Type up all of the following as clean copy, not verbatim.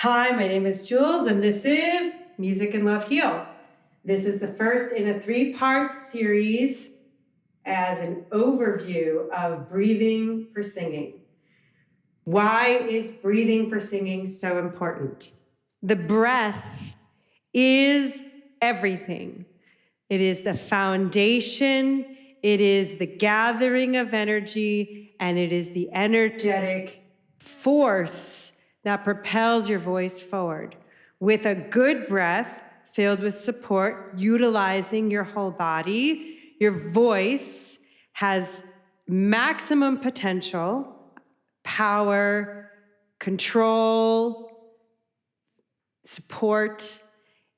Hi, my name is Jules, and this is Music and Love Heal. This is the first in a three-part series as an overview of breathing for singing. Why is breathing for singing so important? The breath is everything. It is the foundation, it is the gathering of energy, and it is the energetic force that propels your voice forward. With a good breath filled with support, utilizing your whole body, your voice has maximum potential, power, control, support.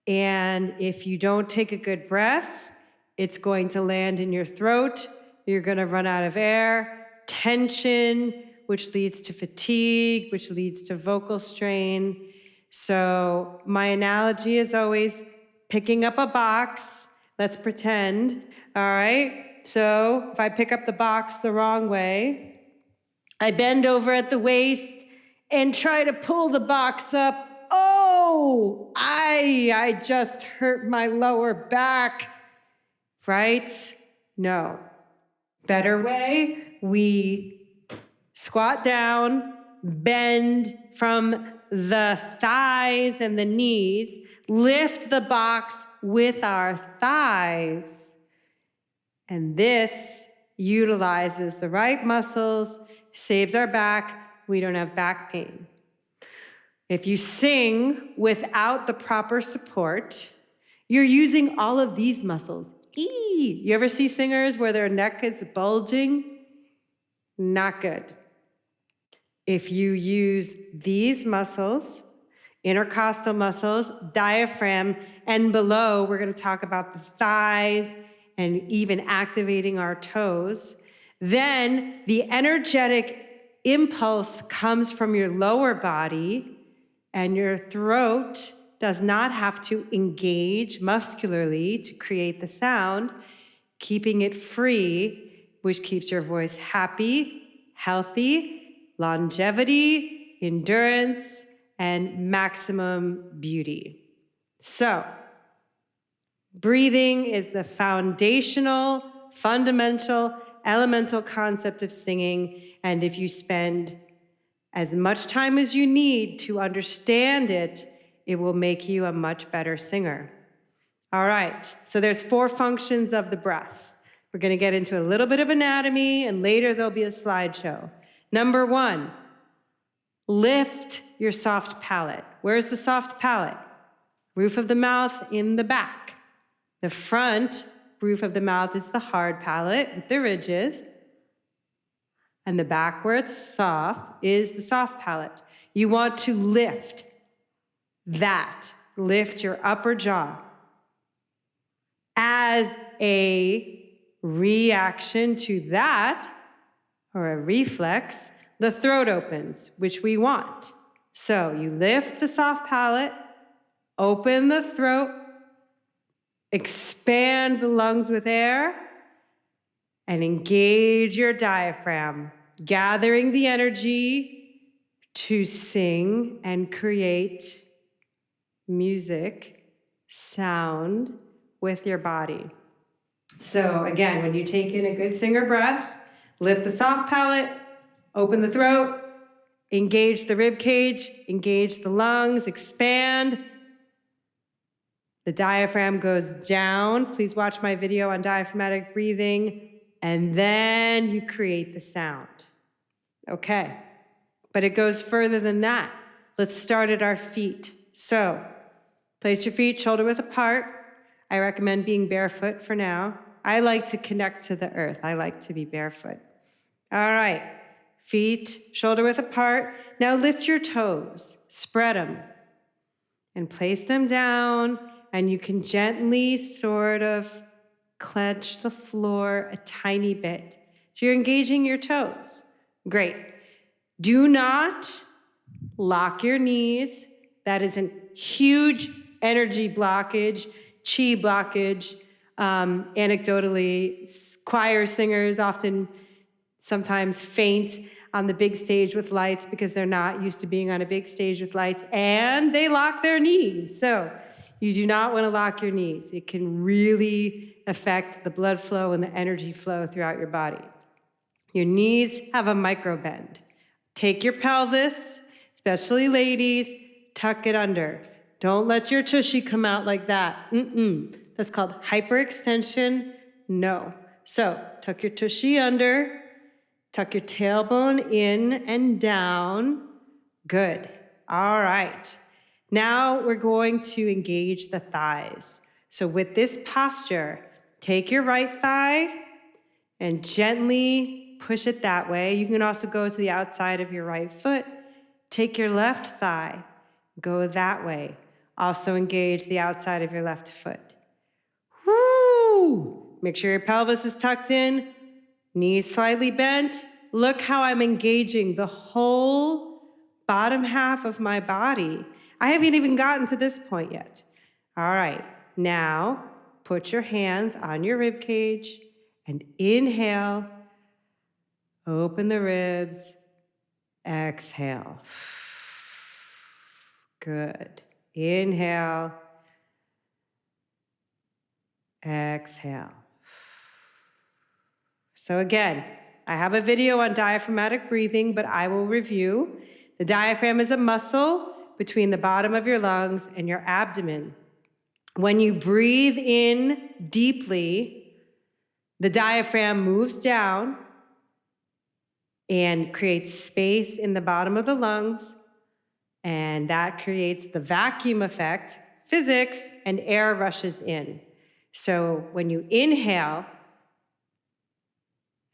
And if you don't take a good breath, it's going to land in your throat. You're going to run out of air, tension, which leads to fatigue, which leads to vocal strain. So my analogy is always picking up a box. Let's pretend, all right? So if I pick up the box the wrong way, I bend over at the waist and try to pull the box up. Oh, I just hurt my lower back, right? No. Better way, we squat down, bend from the thighs and the knees, lift the box with our thighs, and this utilizes the right muscles, saves our back. We don't have back pain. If you sing without the proper support, you're using all of these muscles. You ever see singers where their neck is bulging? Not good. If you use these muscles, intercostal muscles, diaphragm, and below, we're going to talk about the thighs and even activating our toes, then the energetic impulse comes from your lower body, and your throat does not have to engage muscularly to create the sound, keeping it free, which keeps your voice happy, healthy, longevity, endurance, and maximum beauty. So, breathing is the foundational, fundamental, elemental concept of singing, and if you spend as much time as you need to understand it, it will make you a much better singer. All right, so there's 4 functions of the breath. We're going to get into a little bit of anatomy, and later there'll be a slideshow. Number 1, lift your soft palate. Where's the soft palate? Roof of the mouth in the back. The front roof of the mouth is the hard palate with the ridges. And the back where it's soft is the soft palate. You want to lift that. Lift your upper jaw. As a reaction to that, or a reflex, the throat opens, which we want. So you lift the soft palate, open the throat, expand the lungs with air, and engage your diaphragm, gathering the energy to sing and create music, sound with your body. So again, when you take in a good singer breath, lift the soft palate, open the throat, engage the rib cage, engage the lungs, expand. The diaphragm goes down. Please watch my video on diaphragmatic breathing. And then you create the sound. Okay, but it goes further than that. Let's start at our feet. So, place your feet shoulder width apart. I recommend being barefoot for now. I like to connect to the earth. I like to be barefoot. All right, feet shoulder width apart. Now lift your toes, spread them, and place them down, and you can gently sort of clench the floor a tiny bit. So you're engaging your toes. Great. Do not lock your knees. That is a huge energy blockage, chi blockage. Anecdotally, choir singers often sometimes faint on the big stage with lights because they're not used to being on a big stage with lights, and they lock their knees. So you do not want to lock your knees. It can really affect the blood flow and the energy flow throughout your body. Your knees have a micro bend. Take your pelvis, especially ladies, tuck it under. Don't let your tushy come out like that. That's called hyperextension. No. So tuck your tushy under, tuck your tailbone in and down. Good. All right. Now we're going to engage the thighs. So with this posture, take your right thigh and gently push it that way. You can also go to the outside of your right foot. Take your left thigh, go that way. Also engage the outside of your left foot. Woo! Make sure your pelvis is tucked in, knees slightly bent. Look how I'm engaging the whole bottom half of my body. I haven't even gotten to this point yet. All right, now put your hands on your rib cage and inhale, open the ribs, exhale. Good. Inhale, exhale. So again, I have a video on diaphragmatic breathing, but I will review. The diaphragm is a muscle between the bottom of your lungs and your abdomen. When you breathe in deeply, the diaphragm moves down and creates space in the bottom of the lungs, and that creates the vacuum effect, physics, and air rushes in. So when you inhale,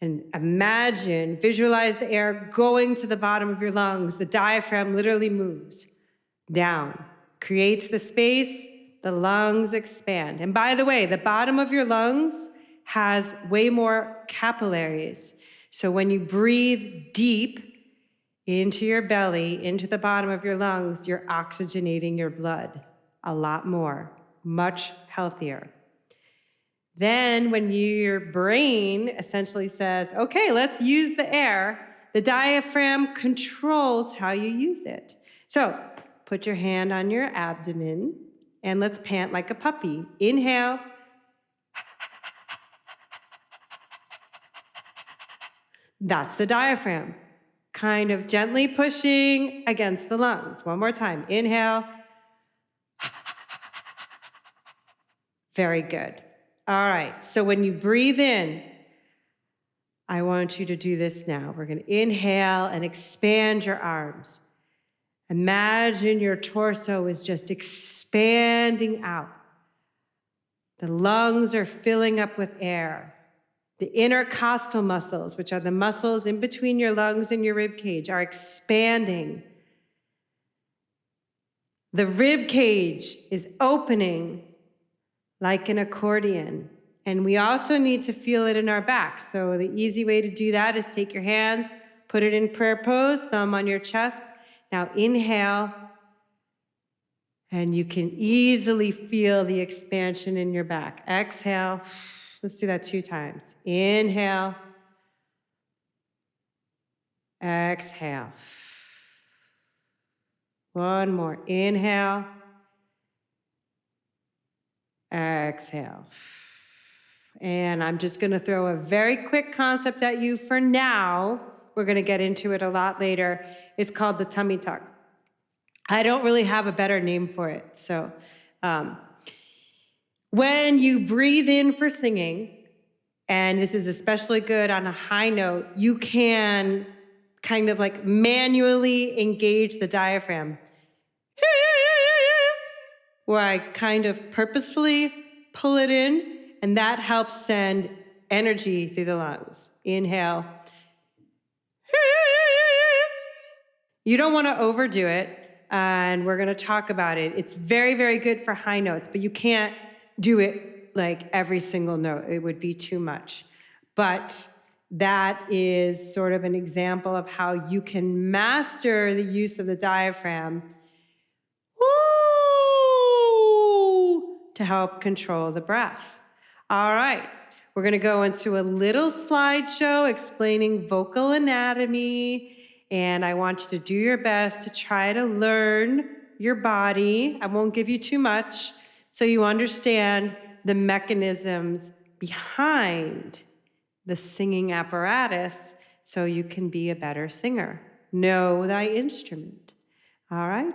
and imagine, visualize the air going to the bottom of your lungs, the diaphragm literally moves down, creates the space, the lungs expand. And by the way, the bottom of your lungs has way more capillaries. So when you breathe deep into your belly, into the bottom of your lungs, you're oxygenating your blood a lot more, much healthier. Then when your brain essentially says, okay, let's use the air, the diaphragm controls how you use it. So put your hand on your abdomen and let's pant like a puppy. Inhale. That's the diaphragm, kind of gently pushing against the lungs. One more time. Inhale. Very good. All right, so when you breathe in, I want you to do this now. We're going to inhale and expand your arms. Imagine your torso is just expanding out. The lungs are filling up with air. The intercostal muscles, which are the muscles in between your lungs and your rib cage, are expanding. The rib cage is opening like an accordion. And we also need to feel it in our back. So the easy way to do that is take your hands, put it in prayer pose, thumb on your chest. Now inhale, and you can easily feel the expansion in your back. Exhale. Let's do that 2 times. Inhale. Exhale. One more. Inhale. Exhale. And I'm just going to throw a very quick concept at you for now. We're going to get into it a lot later. It's called the tummy tuck. I don't really have a better name for it. So when you breathe in for singing, and this is especially good on a high note, you can kind of like manually engage the diaphragm. Where I kind of purposefully pull it in, and that helps send energy through the lungs. Inhale. You don't want to overdo it, and we're going to talk about it. It's very, very good for high notes, but you can't do it like every single note. It would be too much. But that is sort of an example of how you can master the use of the diaphragm to help control the breath. All right, We're going to go into a little slideshow explaining vocal anatomy, and I want you to do your best to try to learn your body. I won't give you too much, so you understand the mechanisms behind the singing apparatus so you can be a better singer. Know thy instrument. All right?